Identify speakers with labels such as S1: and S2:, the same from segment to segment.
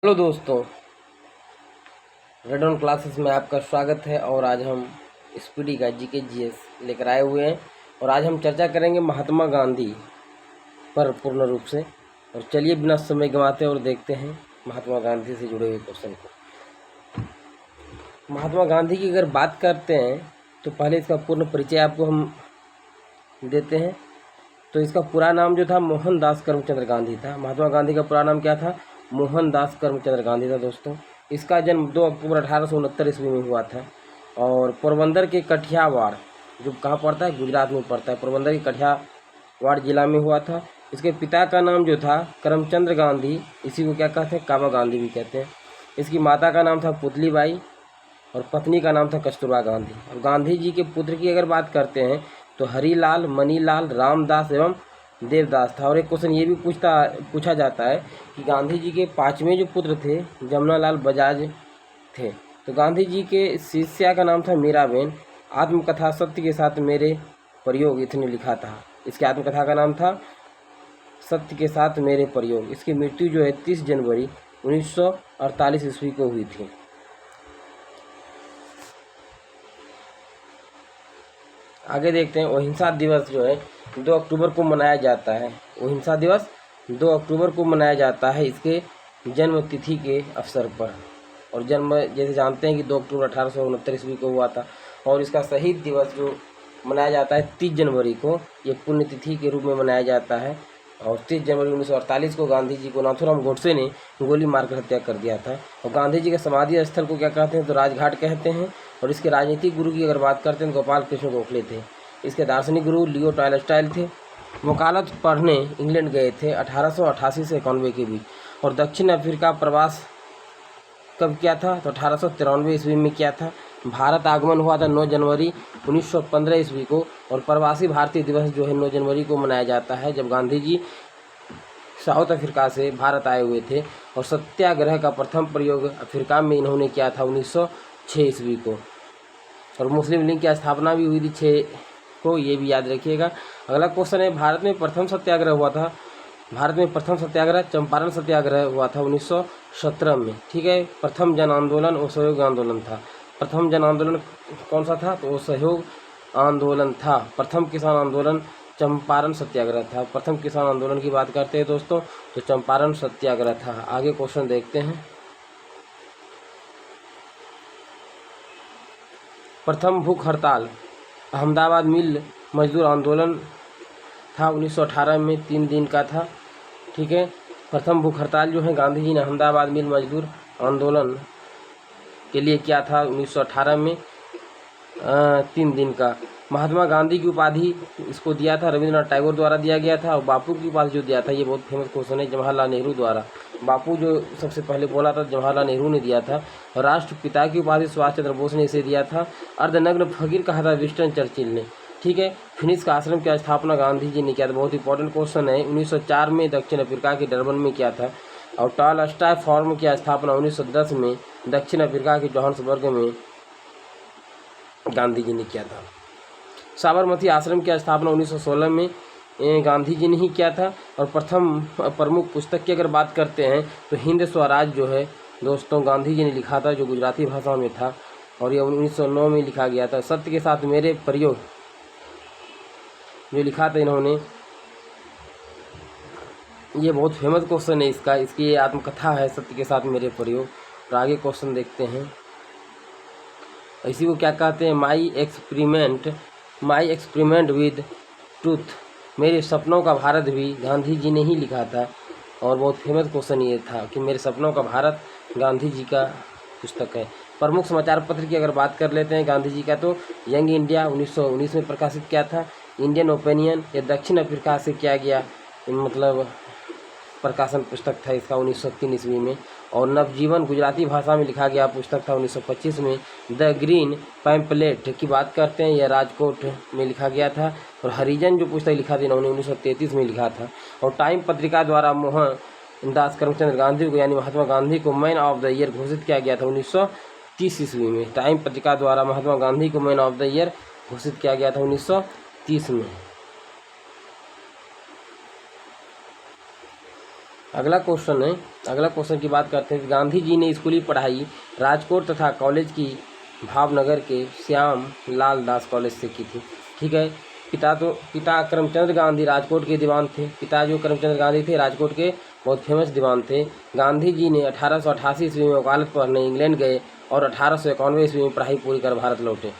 S1: Hello दोस्तों, red on classes में आपका स्वागत है। और आज हम स्पीडी का जीके जीएस लेकर आए हुए हैं और आज हम चर्चा करेंगे महात्मा गांधी पर पूर्ण रूप से। और चलिए बिना समय गंवाते और देखते हैं महात्मा गांधी से जुड़े हुए क्वेश्चन को। महात्मा गांधी की अगर बात करते हैं तो पहले इसका पूर्ण परिचय आपको हम देते हैं। तो इसका पूरा नाम जो था मोहनदास करमचंद गांधी था। महात्मा गांधी का पूरा नाम क्या था? मोहनदास करमचंद गांधी था दोस्तों। इसका जन्म 2 अक्टूबर 1869 ईस्वी में हुआ था और पोरबंदर के कठियावाड़, जो कहाँ पड़ता है, गुजरात में पड़ता है, पोरबंदर के कठियावाड़ जिला में हुआ था। इसके पिता का नाम जो था करमचंद गांधी, इसी को क्या कहते हैं, काबा गांधी भी कहते हैं। इसकी माता का नाम था पुतलीबाई और पत्नी का नाम था कस्तूरबा गांधी। और गांधी जी के पुत्र की अगर बात करते हैं तो हरीलाल, मनीलाल, रामदास एवं देवदास था। और एक क्वेश्चन ये भी पूछा जाता है कि गांधी जी के 5वें जो पुत्र थे जमुनालाल बजाज थे। तो गांधी जी के शिष्या का नाम था मीराबेन। आत्मकथा सत्य के साथ मेरे प्रयोग इसने लिखा था। इसकी आत्मकथा का नाम था सत्य के साथ मेरे प्रयोग। इसकी मृत्यु जो है 30 जनवरी 1948 ईस्वी को हुई थी। आगे देखते हैं। अहिंसा दिवस जो है 2 अक्टूबर को मनाया जाता है। अहिंसा दिवस 2 अक्टूबर को मनाया जाता है इसके जन्म तिथि के अवसर पर। और जन्म जैसे जानते हैं कि 2 अक्टूबर 1869 ईस्वी को हुआ था। और इसका शहीद दिवस जो मनाया जाता है 30 जनवरी को, ये पुण्यतिथि के रूप में मनाया जाता है। और 30 जनवरी 1948 को गांधी जी को नाथूराम गोडसे ने गोली मारकर हत्या कर दिया था। और गांधी जी के समाधि स्थल को क्या कहते हैं, तो राजघाट कहते हैं। और इसके राजनीतिक गुरु की अगर बात करते हैं तो गोपाल कृष्ण गोखले थे। इसके दार्शनिक गुरु लियो टॉलस्टॉय थे। वकालत पढ़ने इंग्लैंड गए थे 1888 से 91 के बीच। और दक्षिण अफ्रीका प्रवास कब किया था, तो 1893 ईस्वी में किया था। भारत आगमन हुआ था 9 जनवरी 1915 ईस्वी को। और प्रवासी भारतीय दिवस जो है 9 जनवरी को मनाया जाता है, जब गांधी जी साउथ अफ्रीका से भारत आए हुए थे। और सत्याग्रह का प्रथम प्रयोग अफ्रीका में इन्होंने किया था 1906 ईस्वी को। और मुस्लिम लीग की स्थापना भी हुई थी 6 को, ये भी याद रखिएगा। अगला क्वेश्चन है, भारत में प्रथम सत्याग्रह हुआ था। भारत में प्रथम सत्याग्रह चंपारण सत्याग्रह हुआ था 1917 में। ठीक है। प्रथम जन आंदोलन असहयोग आंदोलन था। प्रथम जन आंदोलन कौन सा था, तो असहयोग आंदोलन था। प्रथम किसान आंदोलन चंपारण सत्याग्रह था। प्रथम किसान आंदोलन की बात करते हैं दोस्तों, तो चंपारण सत्याग्रह था। आगे क्वेश्चन देखते हैं। प्रथम भूख हड़ताल अहमदाबाद मिल मजदूर आंदोलन था 1918 में, 3 दिन का था। ठीक है। प्रथम भूख हड़ताल जो है गांधी जी ने अहमदाबाद मिल मजदूर आंदोलन के लिए किया था 1918 में, 3 दिन का। महात्मा गांधी की उपाधि इसको दिया था रविंद्रनाथ टैगोर द्वारा दिया गया था। और बापू की उपाधि जो दिया था, ये बहुत फेमस क्वेश्चन है, जवाहरलाल नेहरू द्वारा। बापू जो सबसे पहले बोला था जवाहरलाल नेहरू ने दिया था। राष्ट्रपिता की उपाधि सुभाष चंद्र बोस ने इसे दिया था। अर्धनग्न फकीर कहा था विंस्टन चर्चिल ने। ठीक है। फिनिक्स का आश्रम की स्थापना गांधी जी ने किया था। बहुत इंपॉर्टेंट क्वेश्चन है। 1904 में दक्षिण अफ्रीका के डरबन में किया था। और टॉलस्टॉय फॉर्म की स्थापना 1910 में दक्षिण अफ्रीका के जोहान्सबर्ग में गांधी जी ने किया था। साबरमती आश्रम की स्थापना 1916 में गांधी जी ने ही किया था। और प्रथम प्रमुख पुस्तक की अगर बात करते हैं तो हिंद स्वराज जो है दोस्तों गांधी जी ने लिखा था, जो गुजराती भाषा में था। और ये 1909 में लिखा गया था। सत्य के साथ मेरे प्रयोग जो लिखा था इन्होंने, ये बहुत फेमस क्वेश्चन है इसका। इसकी आत्मकथा है सत्य के साथ मेरे प्रयोग। और आगे क्वेश्चन देखते हैं। इसी को क्या कहते हैं, माई एक्सपेरिमेंट विद ट्रूथ, मेरे सपनों का भारत भी गांधी जी ने ही लिखा था। और बहुत फेमस क्वेश्चन ये था कि मेरे सपनों का भारत गांधी जी का पुस्तक है। प्रमुख समाचार पत्र की अगर बात कर लेते हैं गांधी जी का, तो यंग इंडिया 1919 में प्रकाशित किया था। इंडियन ओपिनियन ये दक्षिण अफ्रीका से किया गया मतलब प्रकाशन पुस्तक था इसका 1903 ईस्वी में। और नवजीवन गुजराती भाषा में लिखा गया पुस्तक था 1925 में। द ग्रीन पैम्पलेट की बात करते हैं, यह राजकोट में लिखा गया था। और हरिजन जो पुस्तक लिखा था इन्होंने 1933 में लिखा था। और टाइम पत्रिका द्वारा मोहनदास करमचंद गांधी को यानी महात्मा गांधी को मैन ऑफ द ईयर घोषित किया गया था 1930 ईस्वी में। टाइम पत्रिका द्वारा महात्मा गांधी को मैन ऑफ द ईयर घोषित किया गया था 1930 में। अगला क्वेश्चन की बात करते हैं कि गांधी जी ने स्कूली पढ़ाई राजकोट तथा कॉलेज की भावनगर के श्याम लाल दास कॉलेज से की थी। ठीक है। पिता करमचंद गांधी राजकोट के दीवान थे। पिता जो करमचंद गांधी थे राजकोट के बहुत फेमस दीवान थे। गांधी जी ने 1888 ईस्वी में वकालत पढ़ने इंग्लैंड गए और 1891 ईस्वी में पढ़ाई पूरी कर भारत लौटे।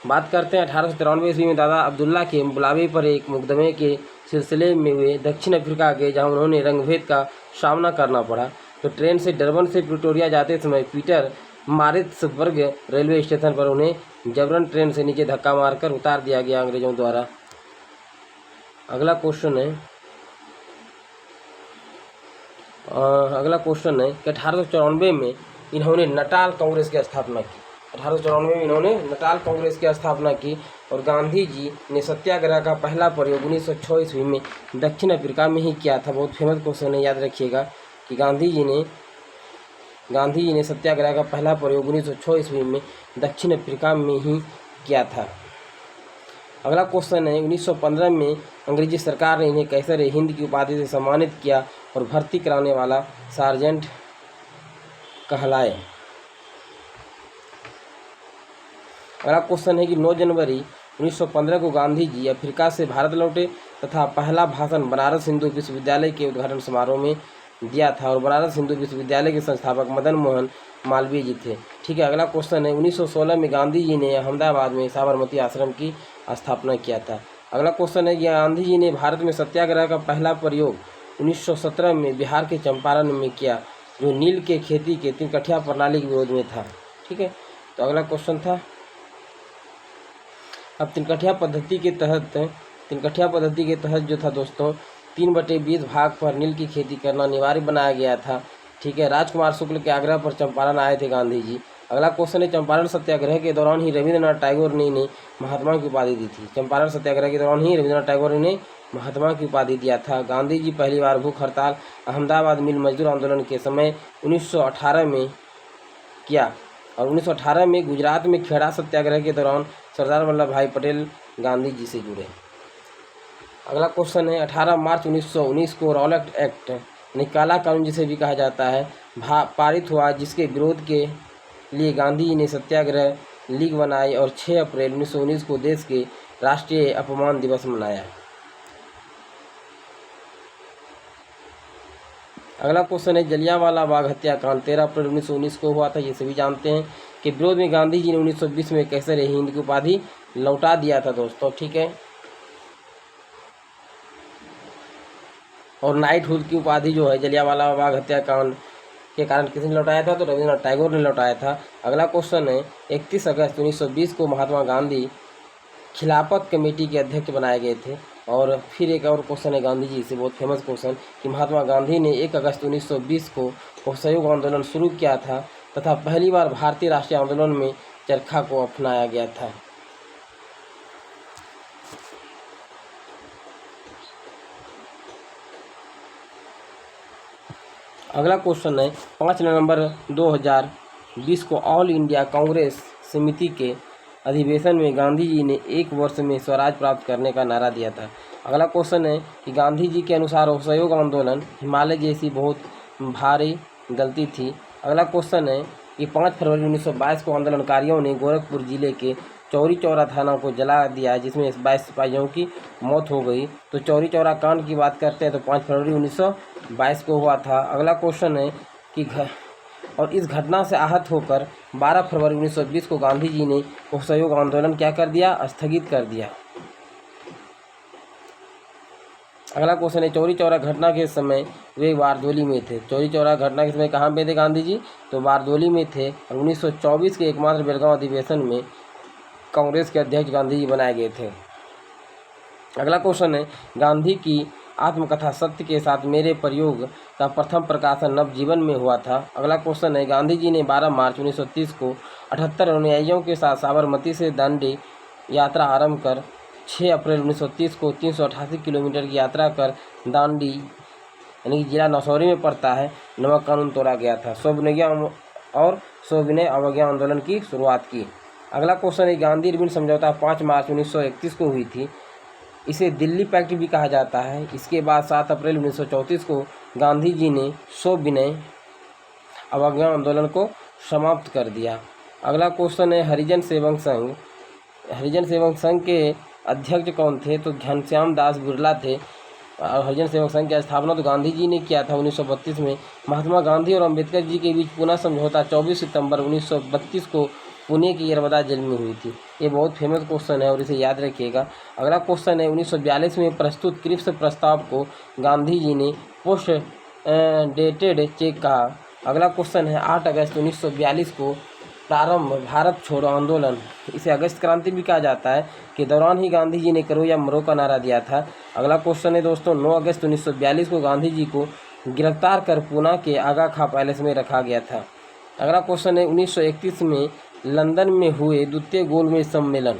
S1: बात करते हैं 1893 ईस्वी में दादा अब्दुल्ला के बुलावे पर एक मुकदमे के सिलसिले में वे दक्षिण अफ्रीका गए, जहां उन्होंने रंगभेद का सामना करना पड़ा। तो ट्रेन से डरबन से प्रिटोरिया जाते समय पीटर मारित्सबर्ग रेलवे स्टेशन पर उन्हें जबरन ट्रेन से नीचे धक्का मारकर उतार दिया गया अंग्रेजों द्वारा। अगला क्वेश्चन है कि 1894 में इन्होंने नटाल कांग्रेस की स्थापना की। 1894 में इन्होंने नटाल कांग्रेस की स्थापना की। और गांधी जी ने सत्याग्रह का पहला प्रयोग 1906 ईस्वी में दक्षिण अफ्रीका में ही किया था। बहुत फेमस क्वेश्चन है, याद रखिएगा कि गांधी जी ने सत्याग्रह का पहला प्रयोग 1906 ईस्वी में दक्षिण अफ्रीका में ही किया था। अगला क्वेश्चन है 1915 में अंग्रेजी सरकार ने इन्हें कैसर हिंद की उपाधि से सम्मानित किया और भर्ती कराने वाला सार्जेंट कहलाए। अगला क्वेश्चन है कि 9 जनवरी 1915 को गांधी जी अफ्रीका से भारत लौटे तथा पहला भाषण बनारस हिंदू विश्वविद्यालय के उद्घाटन समारोह में दिया था। और बनारस हिंदू विश्वविद्यालय के संस्थापक मदन मोहन मालवीय जी थे। ठीक है। अगला क्वेश्चन है 1916 में गांधी जी ने अहमदाबाद में साबरमती आश्रम की स्थापना किया था। अगला क्वेश्चन है कि गांधी जी ने भारत में सत्याग्रह का पहला प्रयोग 1917 में बिहार के चंपारण में किया, जो नील के खेती के तिनकठिया प्रणाली के विरोध में था। ठीक है। तो अगला क्वेश्चन था, अब तिनकठिया पद्धति के तहत जो था दोस्तों 3/20 भाग पर नील की खेती करना अनिवार्य बनाया गया था। ठीक है। राजकुमार शुक्ल के आग्रह पर चंपारण आए थे गांधी जी। अगला क्वेश्चन है, चंपारण सत्याग्रह के दौरान ही रविंद्रनाथ टैगोर ने इन्हें महात्मा की उपाधि दी थी। चंपारण सत्याग्रह के दौरान ही रविंद्रनाथ टैगोर ने महात्मा की उपाधि दिया था। गांधी जी पहली बार भूख हड़ताल अहमदाबाद मिल मजदूर आंदोलन के समय 1918 में किया। और 1918 में गुजरात में खेड़ा सत्याग्रह के दौरान सरदार वल्लभ भाई पटेल गांधी जी से जुड़े। अगला क्वेश्चन है 18 मार्च 1919 को रॉलेट एक्ट यानी काला कानून जिसे भी कहा जाता है पारित हुआ, जिसके विरोध के लिए गांधी जी ने सत्याग्रह लीग बनाई और 6 अप्रैल 1919 को देश के राष्ट्रीय अपमान दिवस मनाया। अगला क्वेश्चन है जलियांवाला बाग हत्याकांड 13 अप्रैल 1919 को हुआ था, ये सभी जानते हैं। कि विरोध में गांधी जी ने 1920 में कैसर हिंद की उपाधि लौटा दिया था दोस्तों। ठीक है। और नाइटहुड की उपाधि जो है जलियांवाला बाग हत्याकांड के कारण किसने लौटाया था, तो रविंद्रनाथ टैगोर ने लौटाया था। अगला क्वेश्चन है 31 अगस्त 1920 को महात्मा गांधी खिलाफत कमेटी के अध्यक्ष बनाए गए थे। और फिर एक और क्वेश्चन है गांधी जी से, बहुत फेमस क्वेश्चन, कि महात्मा गांधी ने 1 अगस्त 1920 को असहयोग आंदोलन शुरू किया था तथा पहली बार भारतीय राष्ट्रीय आंदोलन में चरखा को अपनाया गया था। अगला क्वेश्चन है 5 नवंबर 2020 को ऑल इंडिया कांग्रेस समिति के अधिवेशन में गांधी जी ने 1 वर्ष में स्वराज प्राप्त करने का नारा दिया था। अगला क्वेश्चन है कि गांधी जी के अनुसार असहयोग आंदोलन हिमालय जैसी बहुत भारी गलती थी। अगला क्वेश्चन है कि 5 फरवरी 1922 को आंदोलनकारियों ने गोरखपुर जिले के चौरी चौरा थाना को जला दिया, जिसमें 22 सिपाहियों की मौत हो गई। तो चौरी चौरा कांड की बात करते हैं तो 5 फरवरी 1922 को हुआ था। अगला क्वेश्चन है कि और इस घटना से आहत होकर 12 फरवरी 1920 को गांधी जी ने असहयोग आंदोलन क्या कर दिया, स्थगित कर दिया। अगला क्वेश्चन है चौरी चौरा घटना के समय वे बारदोली में थे। चौरी चौरा घटना के समय कहाँ पे थे गांधी जी, तो बारदोली में थे। और 1924 के एकमात्र बेलगांव अधिवेशन में कांग्रेस के अध्यक्ष गांधी जी बनाए गए थे। अगला क्वेश्चन है गांधी की आत्मकथा सत्य के साथ मेरे प्रयोग का प्रथम प्रकाशन नवजीवन में हुआ था। अगला क्वेश्चन है गांधी जी ने 12 मार्च 1930 को 78 अनुयायियों के साथ साबरमती से दांडी यात्रा आरंभ कर 6 अप्रैल 1930 को 388 किलोमीटर की यात्रा कर दांडी यानी कि जिला नौशहरी में पड़ता है नमक कानून तोड़ा गया था। सविनय अवज्ञा आंदोलन की शुरुआत की। अगला क्वेश्चन है गांधी इरविन समझौता 5 मार्च 1931 को हुई थी। इसे दिल्ली पैक्ट भी कहा जाता है। इसके बाद 7 अप्रैल 1934 को गांधी जी ने सविनय अवज्ञा आंदोलन को समाप्त कर दिया। अगला क्वेश्चन है हरिजन सेवक संघ। हरिजन सेवक संघ के अध्यक्ष कौन थे? तो घनश्याम दास बिरला थे। और हरिजन सेवक संघ की स्थापना तो गांधी जी ने किया था 1932 में। महात्मा गांधी और अंबेडकर जी के बीच पुणे समझौता 24 सितंबर 1932 को पुणे की यरवदा जेल में हुई थी। ये बहुत फेमस क्वेश्चन है और इसे याद रखिएगा। अगला क्वेश्चन है 1942 में प्रस्तुत क्रिप्स प्रस्ताव को गांधी जी ने पोस्ट डेटेड चेक कहा। अगला क्वेश्चन है 8 अगस्त 1942 को प्रारंभ भारत छोड़ो आंदोलन, इसे अगस्त क्रांति भी कहा जाता है, के दौरान ही गांधी जी ने करो या मरो का नारा दिया था। अगला क्वेश्चन है दोस्तों 9 अगस्त 1942 को गांधी जी को गिरफ्तार कर पूना के आगा खां पैलेस में रखा गया था। अगला क्वेश्चन है 1931 में लंदन में हुए द्वितीय गोलमेज सम्मेलन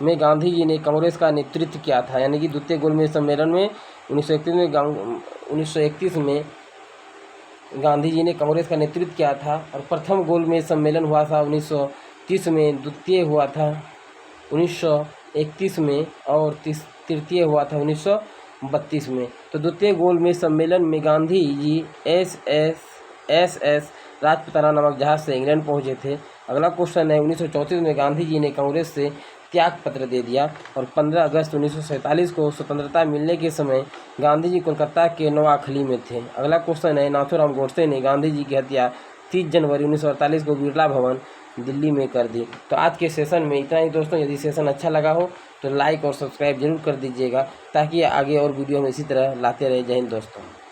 S1: में गांधी जी ने कांग्रेस का नेतृत्व किया था। यानी कि द्वितीय गोलमेज सम्मेलन में 1931 में गांधी जी ने कांग्रेस का नेतृत्व किया था। और प्रथम गोलमेज सम्मेलन हुआ था 1930 में, द्वितीय हुआ था 1931 में और तृतीय हुआ था 1932 में। तो द्वितीय गोलमेज सम्मेलन में गांधी जी एस राजपुताना नामक जहाज से इंग्लैंड पहुंचे थे। अगला क्वेश्चन है 1934 में गांधी जी ने कांग्रेस से त्याग पत्र दे दिया। और 15 अगस्त 1947 को स्वतंत्रता मिलने के समय गांधी जी कोलकाता के नोआखली में थे। अगला क्वेश्चन है नाथूराम गोडसे ने गांधी जी की हत्या 30 जनवरी 1948 को बिरला भवन दिल्ली में कर दी। तो आज के सेशन में इतना ही दोस्तों। यदि सेशन अच्छा लगा हो तो लाइक और सब्सक्राइब जरूर कर दीजिएगा, ताकि आगे और वीडियो में इसी तरह लाते रहे। जय हिंद दोस्तों।